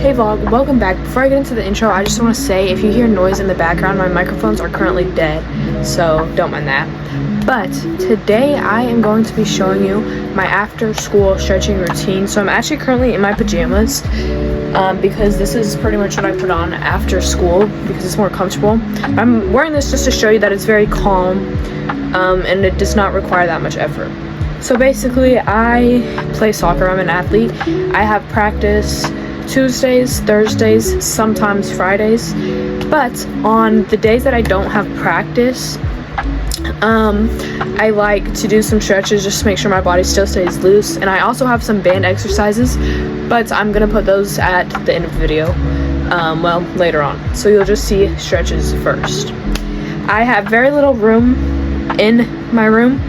Hey vlog, welcome back. Before I get into the intro, I just want to say if you hear noise in the background, my microphones are currently dead, so don't mind that. But today I am going to be showing you my after school stretching routine. So I'm actually currently in my pajamas because this is pretty much what I put on after school because it's more comfortable. I'm wearing this just to show you that it's very calm and it does not require that much effort. So basically I play soccer, I'm an athlete. I have practice Tuesdays, Thursdays, sometimes Fridays, but on the days that I don't have practice, I like to do some stretches just to make sure my body still stays loose, and I also have some band exercises, but I'm gonna put those at the end of the video, well, later on, so you'll just see stretches first. I have very little room in my room,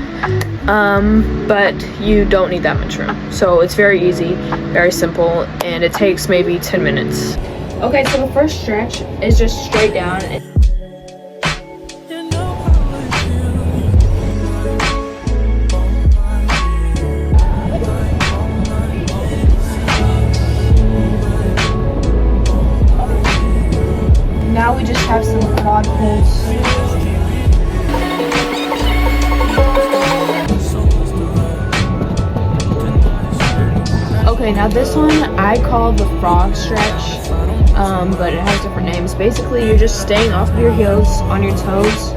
but you don't need that much room, so it's very easy, very simple, and it takes maybe 10 minutes. Okay, so the first stretch is just straight down. Now we just have some quad pulls. Okay, now this one I call the frog stretch, but it has different names. Basically, you're just staying off of your heels on your toes,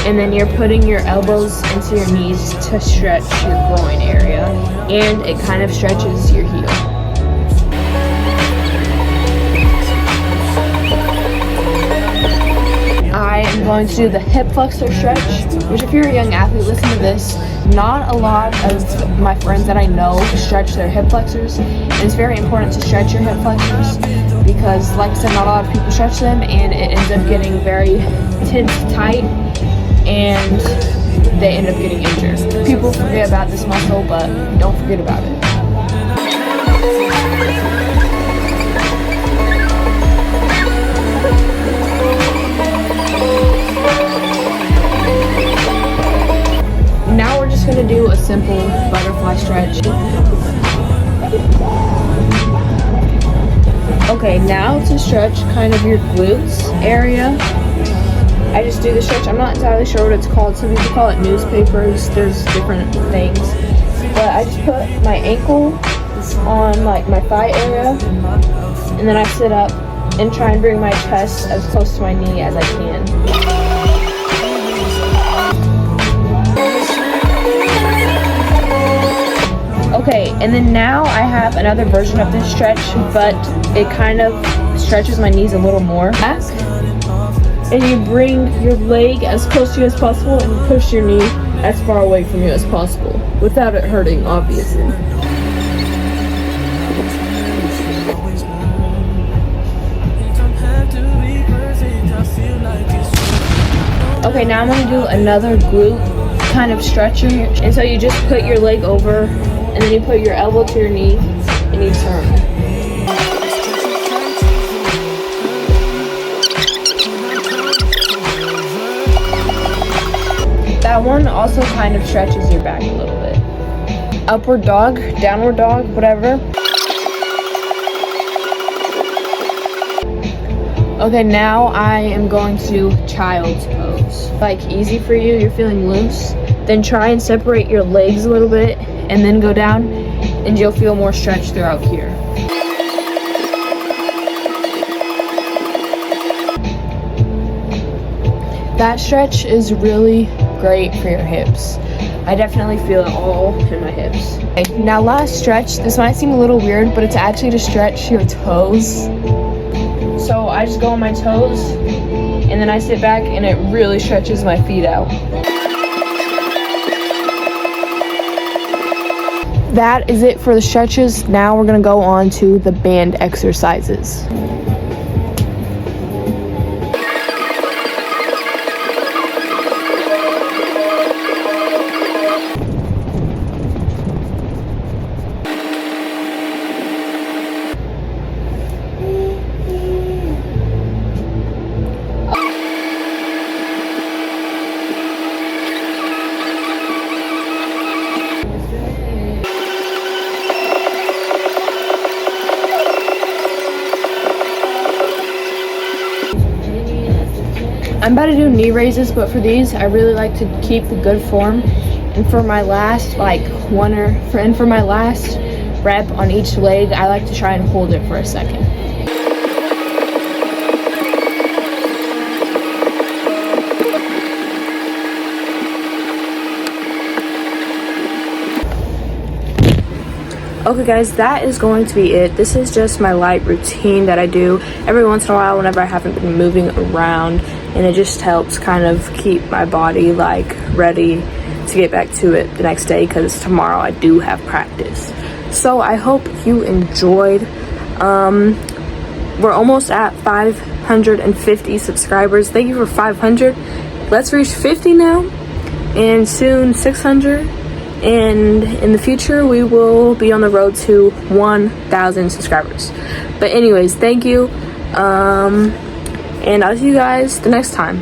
and then you're putting your elbows into your knees to stretch your groin area, and it kind of stretches your heel. I am going to do the hip flexor stretch, which if you're a young athlete, listen to this. Not a lot of my friends that I know stretch their hip flexors, and it's very important to stretch your hip flexors because, like I said, not a lot of people stretch them, and it ends up getting very tense, tight, and they end up getting injured. People forget about this muscle, but don't forget about it. Now we're just going to do a simple butterfly stretch. Okay, now to stretch kind of your glutes area, I just do the stretch. I'm not entirely sure what it's called. Some people call it newspapers. There's different things. But I just put my ankle on like my thigh area, and then I sit up and try and bring my chest as close to my knee as I can. Okay, and then now I have another version of this stretch, but it kind of stretches my knees a little more back. And you bring your leg as close to you as possible and you push your knee as far away from you as possible without it hurting, obviously. Okay, now I'm going to do another glute kind of stretcher. And so you just put your leg over, and then you put your elbow to your knee, and you turn. That one also kind of stretches your back a little bit. Upward dog, downward dog, whatever. Okay, now I am going to do child's pose. Like, easy for you, you're feeling loose. Then try and separate your legs a little bit and then go down, and you'll feel more stretch throughout here. That stretch is really great for your hips. I definitely feel it all in my hips. Okay, now last stretch, this might seem a little weird, but it's actually to stretch your toes. So I just go on my toes, and then I sit back, and it really stretches my feet out. That is it for the stretches. Now we're gonna go on to the band exercises. I'm about to do knee raises, but for these, I really like to keep the good form. And for my last for my last rep on each leg, I like to try and hold it for a second. Okay guys, that is going to be it. This is just my light routine that I do every once in a while whenever I haven't been moving around, and it just helps kind of keep my body like ready to get back to it the next day, because tomorrow I do have practice. So I hope you enjoyed. We're almost at 550 subscribers. Thank you for 500. Let's reach 50 now, and soon 600. And in the future we will be on the road to 1,000 subscribers. But anyways, thank you, and I'll see you guys the next time.